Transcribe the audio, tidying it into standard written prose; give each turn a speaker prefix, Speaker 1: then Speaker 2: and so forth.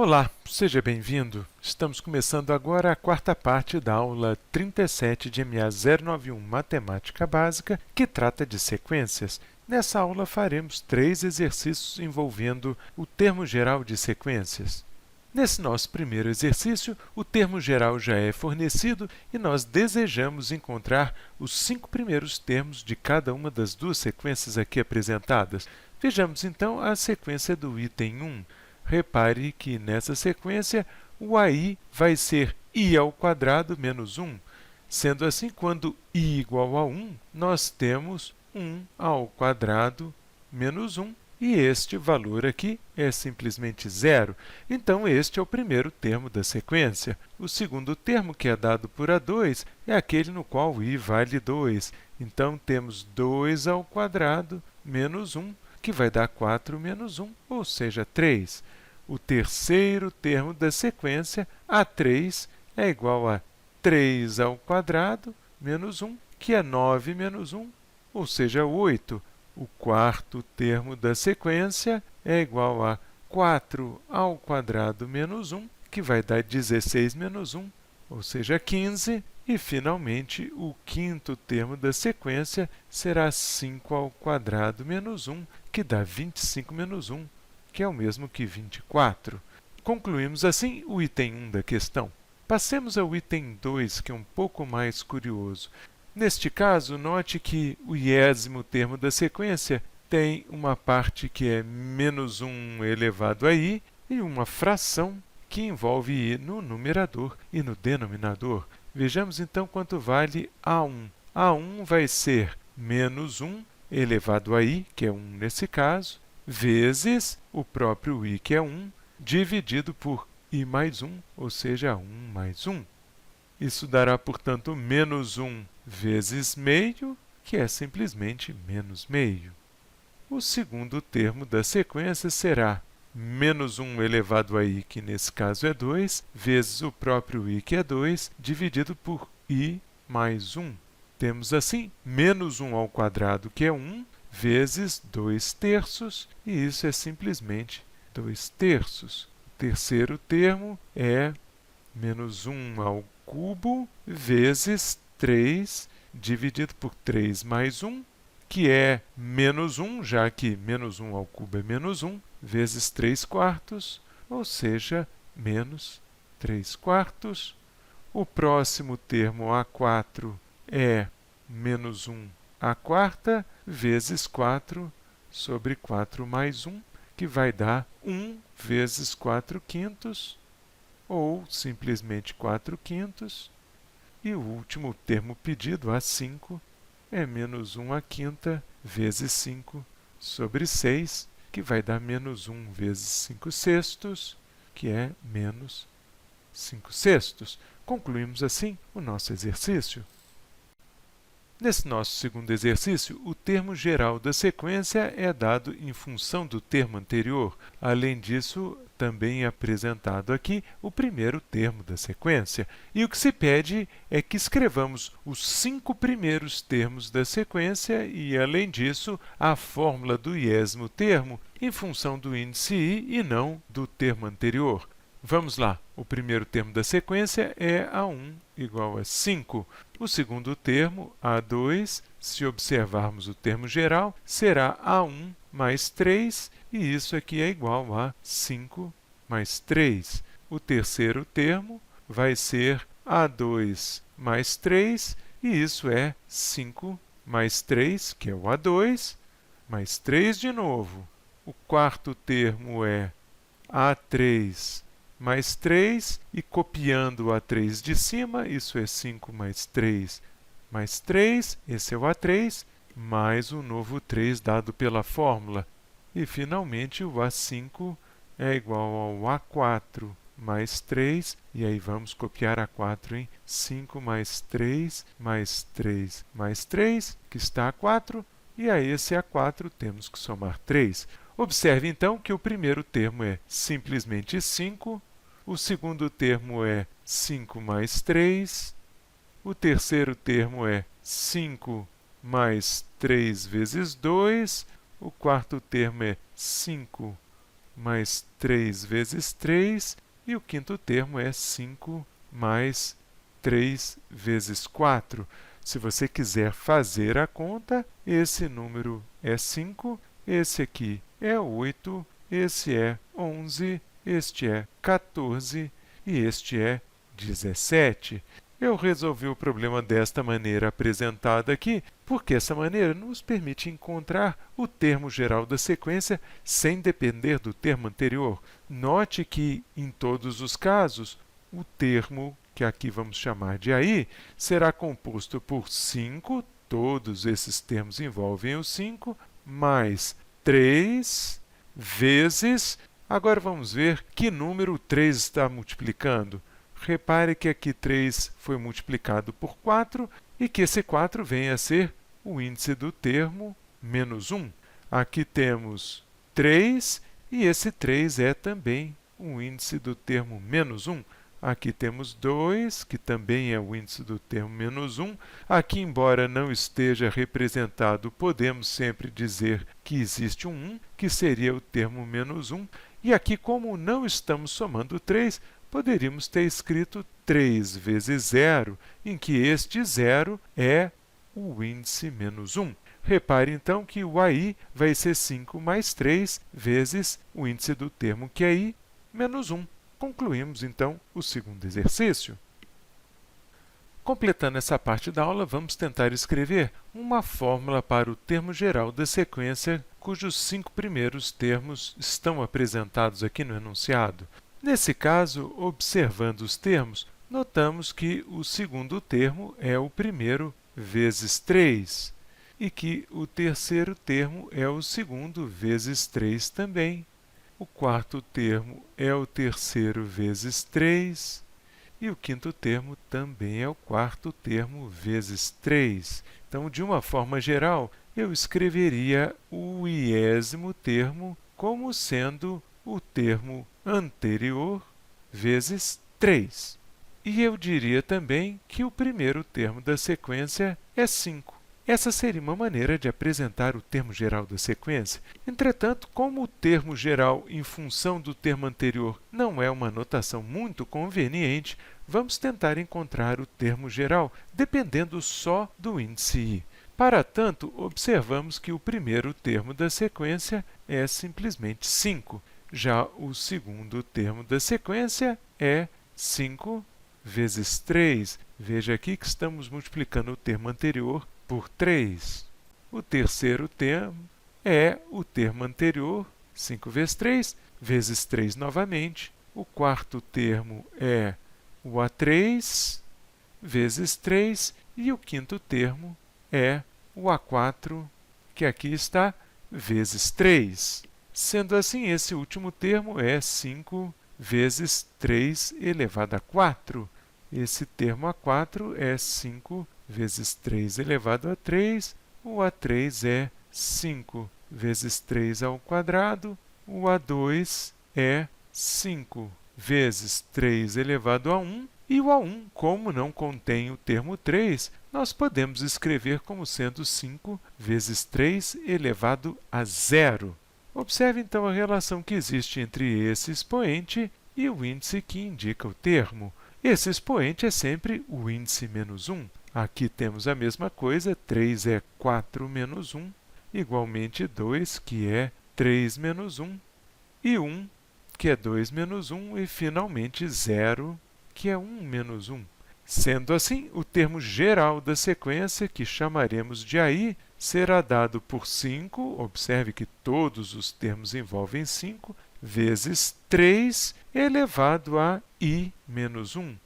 Speaker 1: Olá, seja bem-vindo. Estamos começando agora a quarta parte da aula 37 de MA 091 Matemática Básica, que trata de sequências. Nessa aula faremos 3 exercícios envolvendo o termo geral de sequências. Nesse nosso primeiro exercício, o termo geral já é fornecido e nós desejamos encontrar os 5 primeiros termos de cada uma das duas sequências aqui apresentadas. Vejamos então a sequência do item 1. Repare que nessa sequência o AI vai ser I ao quadrado menos 1. Sendo assim, quando I igual a 1, nós temos 1 ao quadrado menos 1. E este valor aqui é simplesmente zero. Então, este é o primeiro termo da sequência. O segundo termo, que é dado por A2, é aquele no qual I vale 2. Então, temos 2 ao quadrado menos 1, que vai dar 4 menos 1, ou seja, 3. O terceiro termo da sequência, A3, é igual a 3 ao quadrado menos 1, que é 9 menos 1, ou seja, 8. O quarto termo da sequência é igual a 4 ao quadrado menos 1, que vai dar 16 menos 1, ou seja, 15. E, finalmente, o quinto termo da sequência será 5 ao quadrado menos 1, que dá 25 menos 1, que é o mesmo que 24. Concluímos, assim, o item 1 da questão. Passemos ao item 2, que é um pouco mais curioso. Neste caso, note que o iésimo termo da sequência tem uma parte que é menos 1 elevado a i e uma fração que envolve i no numerador e no denominador. Vejamos então quanto vale A1. A1 vai ser menos 1 elevado a i, que é 1 nesse caso, vezes o próprio i, que é 1, dividido por i mais 1, ou seja, 1 mais 1. Isso dará, portanto, menos 1 vezes meio, que é simplesmente menos meio. O segundo termo da sequência será menos 1 elevado a i, que nesse caso é 2, vezes o próprio i, que é 2, dividido por i mais 1. Temos, assim, menos 1 ao quadrado, que é 1, vezes 2 terços, e isso é simplesmente 2 terços. O terceiro termo é menos 1 ao cubo vezes 3 dividido por 3 mais 1, que é menos 1, já que menos 1 ao cubo é menos 1, vezes 3 quartos, ou seja, menos 3 quartos. O próximo termo, A4, é menos 1 à quarta, vezes 4 sobre 4 mais 1, que vai dar 1 vezes 4 quintos, ou simplesmente 4 quintos. E o último termo pedido, A5, é menos 1 à quinta vezes 5 sobre 6, que vai dar menos 1 vezes 5 sextos, que é menos 5 sextos. Concluímos assim o nosso exercício. Nesse nosso segundo exercício, o termo geral da sequência é dado em função do termo anterior. Além disso, também é apresentado aqui o primeiro termo da sequência. E o que se pede é que escrevamos os 5 primeiros termos da sequência e, além disso, a fórmula do iésimo termo em função do índice i e não do termo anterior. Vamos lá. O primeiro termo da sequência é A1 igual a 5. O segundo termo, A2, se observarmos o termo geral, será A1 mais 3, e isso aqui é igual a 5 mais 3. O terceiro termo vai ser A2 mais 3, e isso é 5 mais 3, que é o A2, mais 3 de novo. O quarto termo é A3 mais 3, e copiando o A3 de cima, isso é 5 mais 3 mais 3, esse é o A3, mais o novo 3 dado pela fórmula. E, finalmente, o A5 é igual ao A4 mais 3, e aí vamos copiar A4 em 5 mais 3 mais 3 mais 3, que está A4, e a esse A4 temos que somar 3. Observe, então, que o primeiro termo é simplesmente 5, o segundo termo é 5 mais 3, o terceiro termo é 5 mais 3 vezes 2, o quarto termo é 5 mais 3 vezes 3, e o quinto termo é 5 mais 3 vezes 4. Se você quiser fazer a conta, esse número é 5, esse aqui é 8, esse é 11, este é 14 e este é 17. Eu resolvi o problema desta maneira apresentada aqui, porque essa maneira nos permite encontrar o termo geral da sequência sem depender do termo anterior. Note que, em todos os casos, o termo, que aqui vamos chamar de AI, será composto por 5, todos esses termos envolvem o 5, mais 3 vezes. Agora vamos ver que número o 3 está multiplicando. Repare que aqui 3 foi multiplicado por 4 e que esse 4 vem a ser o índice do termo menos 1. Aqui temos 3 e esse 3 é também o índice do termo menos 1. Aqui temos 2, que também é o índice do termo menos 1. Aqui, embora não esteja representado, podemos sempre dizer que existe um 1, que seria o termo menos 1. E aqui, como não estamos somando 3, poderíamos ter escrito 3 vezes 0, em que este 0 é o índice menos 1. Repare, então, que o AI vai ser 5 mais 3 vezes o índice do termo que é I, menos 1. Concluímos, então, o segundo exercício. Completando essa parte da aula, vamos tentar escrever uma fórmula para o termo geral da sequência, cujos 5 primeiros termos estão apresentados aqui no enunciado. Nesse caso, observando os termos, notamos que o segundo termo é o primeiro vezes 3 e que o terceiro termo é o segundo vezes 3 também. O quarto termo é o terceiro vezes 3 e o quinto termo também é o quarto termo vezes 3. Então, de uma forma geral, eu escreveria o 1º termo como sendo o termo anterior vezes 3. E eu diria também que o primeiro termo da sequência é 5. Essa seria uma maneira de apresentar o termo geral da sequência. Entretanto, como o termo geral em função do termo anterior não é uma notação muito conveniente, vamos tentar encontrar o termo geral dependendo só do índice I. Para tanto, observamos que o primeiro termo da sequência é simplesmente 5. Já o segundo termo da sequência é 5 vezes 3. Veja aqui que estamos multiplicando o termo anterior por 3. O terceiro termo é o termo anterior, 5 vezes 3, vezes 3 novamente. O quarto termo é o A3 vezes 3 e o quinto termo é o A4, que aqui está, vezes 3. Sendo assim, esse último termo é 5 vezes 3 elevado a 4. Esse termo A4 é 5 vezes 3 elevado a 3. O A3 é 5 vezes 3 ao quadrado. O A2 é 5 vezes 3 elevado a 1. E o A1, como não contém o termo 3, nós podemos escrever como sendo 5 vezes 3 elevado a 0. Observe, então, a relação que existe entre esse expoente e o índice que indica o termo. Esse expoente é sempre o índice menos 1. Aqui temos a mesma coisa, 3 é 4 menos 1, igualmente 2, que é 3 menos 1, e 1, que é 2 menos 1, e finalmente 0, que é 1 menos 1. Sendo assim, o termo geral da sequência, que chamaremos de AI, será dado por 5, observe que todos os termos envolvem 5, vezes 3 elevado a I menos 1.